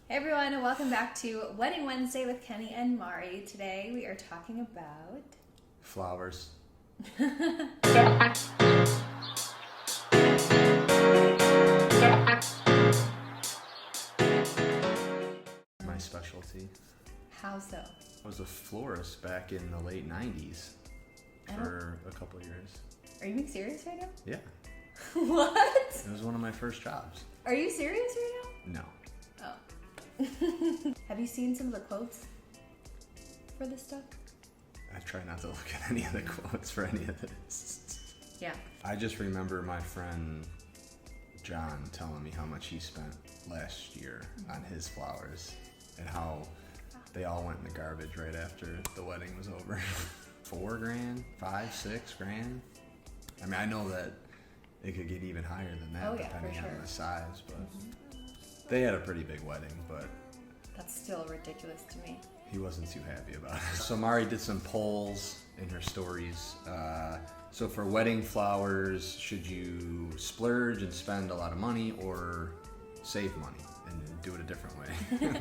Hey everyone, and welcome back to Wedding Wednesday with Kenny and Mari. Today we are talking about flowers. My specialty. How so? I was a florist back in the late 90s for a couple of years. Are you being serious right now? Yeah. What? It was one of my first jobs. Are you serious right No. now? Oh. Have you seen some of the quotes for this stuff? I try not to look at any of the quotes for any of this. Yeah. I just remember my friend John telling me how much he spent last year on his flowers and how they all went in the garbage right after the wedding was over. $4,000, $5,000, $6,000. I mean, I know that it could get even higher than that depending on the size, but they had a pretty big wedding, but that's still ridiculous to me. He wasn't too happy about it. So Mari did some polls in her stories. So for wedding flowers, should you splurge and spend a lot of money or save money and do it a different way?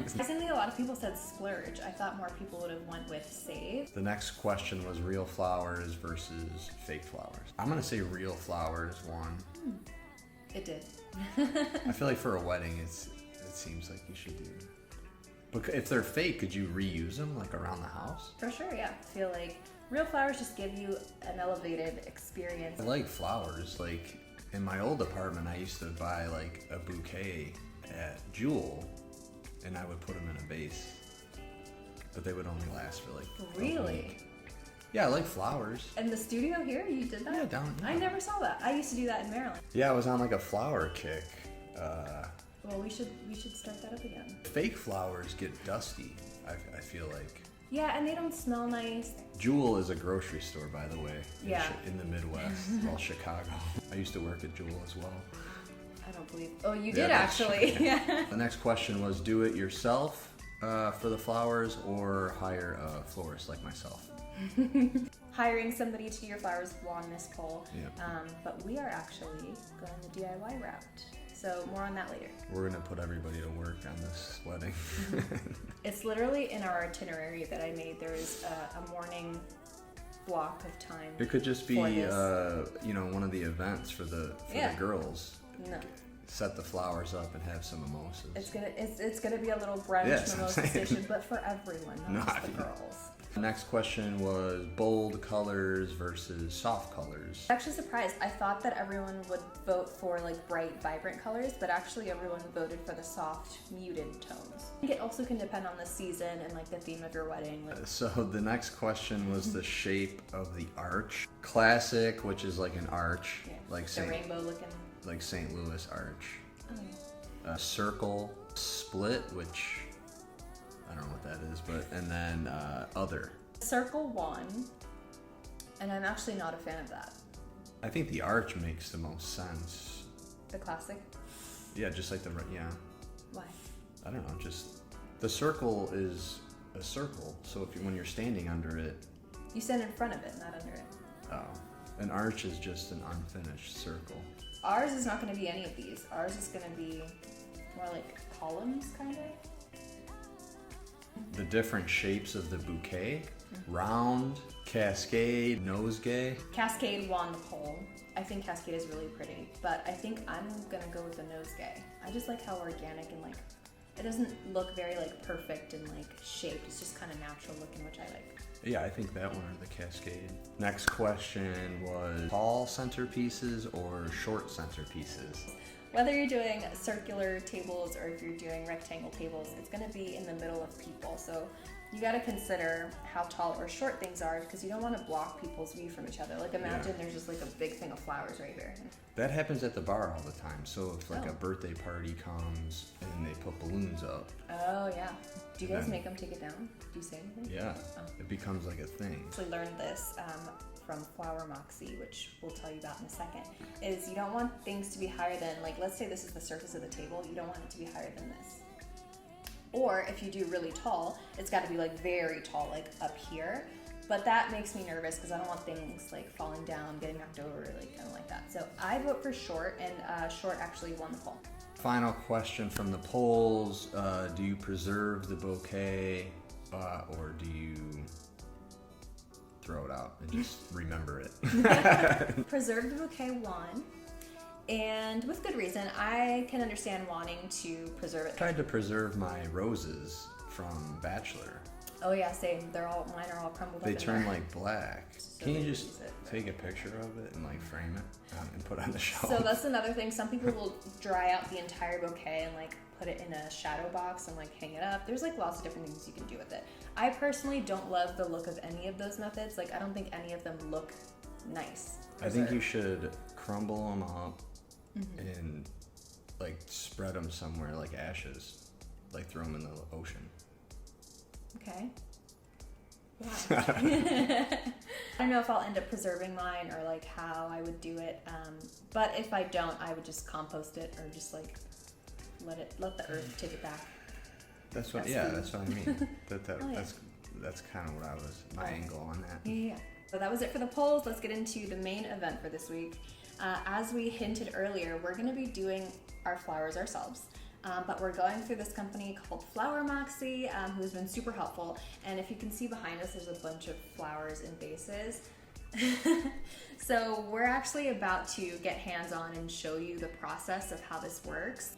Surprisingly, a lot of people said splurge. I thought more people would have went with save. The next question was real flowers versus fake flowers. I'm gonna say real flowers won. It did. I feel like for a wedding, it seems like you should do. But if they're fake, could you reuse them like around the house? For sure, yeah. I feel like real flowers just give you an elevated experience. I like flowers. Like in my old apartment, I used to buy like a bouquet at Jewel, and I would put them in a vase. But they would only last for like a week. Yeah, I like flowers. In the studio here, you did that? Yeah, down. I never saw that. I used to do that in Maryland. Yeah, I was on like a flower kick. Well, we should start that up again. Fake flowers get dusty, I feel like. Yeah, and they don't smell nice. Jewel is a grocery store, by the way. Yeah. In the Midwest, well, Chicago. I used to work at Jewel as well. I don't believe. Oh, you did actually. Yeah. The next question was, do it yourself for the flowers or hire a florist like myself? Hiring somebody to do your flowers won this poll. Yeah. But we are actually going the DIY route. So more on that later. We're gonna put everybody to work on this wedding. It's literally in our itinerary that I made. There's a morning block of time. It could just be, one of the events for the girls. No. Set the flowers up and have some mimosas. It's gonna be a little brunch mimosa station, but for everyone, not just the girls. The next question was bold colors versus soft colors. I'm actually surprised. I thought that everyone would vote for like bright, vibrant colors, but actually everyone voted for the soft, muted tones. I think it also can depend on the season and like the theme of your wedding. So the next question was the shape of the arch. Classic, which is like an arch, like the rainbow looking. Like St. Louis arch. Oh, yeah. Circle, split, which I don't know what that is, and then other. Circle won, and I'm actually not a fan of that. I think the arch makes the most sense. The classic? Yeah, just like Why? I don't know, just the circle is a circle, so when you're standing under it. You stand in front of it, not under it. Oh, an arch is just an unfinished circle. Ours is not going to be any of these. Ours is going to be more like columns, kind of. The different shapes of the bouquet, round, cascade, nosegay. Cascade won the poll. I think cascade is really pretty, but I think I'm going to go with the nosegay. I just like how organic and like, it doesn't look very like perfect and like shaped. It's just kind of natural looking, which I like. Yeah, I think that one or the cascade. Next question was tall centerpieces or short centerpieces? Whether you're doing circular tables or if you're doing rectangle tables, it's going to be in the middle of people. So you got to consider how tall or short things are because you don't want to block people's view from each other. Like imagine there's just like a big thing of flowers right here. That happens at the bar all the time. So if like a birthday party comes and they put balloons up. Oh yeah. Do you guys make them take it down? Do you say anything? Yeah. Oh. It becomes like a thing. I actually learned this from Flower Moxie, which we'll tell you about in a second, is you don't want things to be higher than, like, let's say this is the surface of the table, you don't want it to be higher than this. Or if you do really tall, it's got to be like very tall, like up here. But that makes me nervous because I don't want things like falling down, getting knocked over, like I don't like that. So I vote for short, and short actually won the poll. final question from the polls. Do you preserve the bouquet or do you throw it out and just remember it? Preserve the bouquet won, and with good reason. I can understand wanting to preserve it. Tried to preserve my roses from Bachelor. Oh yeah, same. Mine are all crumbled up. They in turn there. like black. So Can they you just use it. take a picture of it and like frame it and put it on the shelf? So that's another thing. Some people will dry out the entire bouquet and like put it in a shadow box and like hang it up. There's like lots of different things you can do with it. I personally don't love the look of any of those methods. Like I don't think any of them look nice. I think you should crumble them up and like spread them somewhere like ashes, like throw them in the ocean. Okay. Wow. I don't know if I'll end up preserving mine or like how I would do it. But if I don't, I would just compost it or just like let the earth take it back. That's what. That's what I mean. That's kind of what I was my angle on that. Yeah. So that was it for the polls. Let's get into the main event for this week. As we hinted earlier, we're going to be doing our flowers ourselves. But we're going through this company called Moxie, who's been super helpful. And if you can see behind us, there's a bunch of flowers in vases. So we're actually about to get hands-on and show you the process of how this works.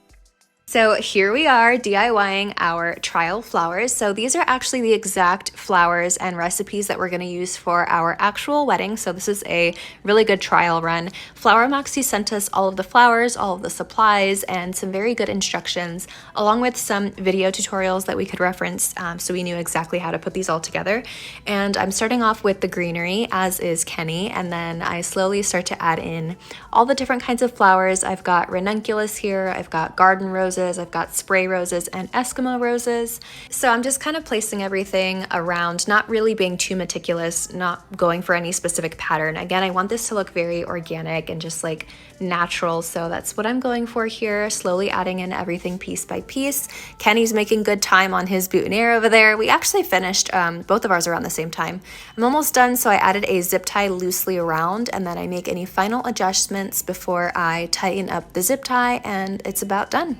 So here we are DIYing our trial flowers. So these are actually the exact flowers and recipes that we're going to use for our actual wedding. So this is a really good trial run. Moxie sent us all of the flowers, all of the supplies, and some very good instructions, along with some video tutorials that we could reference so we knew exactly how to put these all together. And I'm starting off with the greenery, as is Kenny, and then I slowly start to add in all the different kinds of flowers. I've got ranunculus here, I've got garden roses, I've got spray roses and Eskimo roses. So I'm just kind of placing everything around, not really being too meticulous, not going for any specific pattern. Again, I want this to look very organic and just like natural. So that's what I'm going for here, slowly adding in everything piece by piece. Kenny's making good time on his boutonnière over there. We actually finished both of ours around the same time. I'm almost done, so I added a zip tie loosely around, and then I make any final adjustments before I tighten up the zip tie, and it's about done.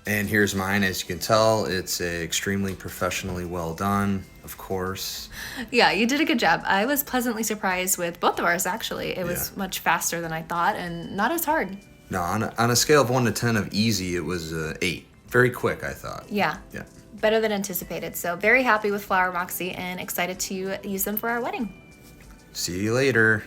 And here's mine. As you can tell, it's extremely professionally well done, of course. Yeah, you did a good job. I was pleasantly surprised with both of ours, actually. It was much faster than I thought and not as hard. No, on a scale of 1 to 10 of easy, it was 8. Very quick, I thought. Yeah. Better than anticipated. So very happy with Moxie and excited to use them for our wedding. See you later.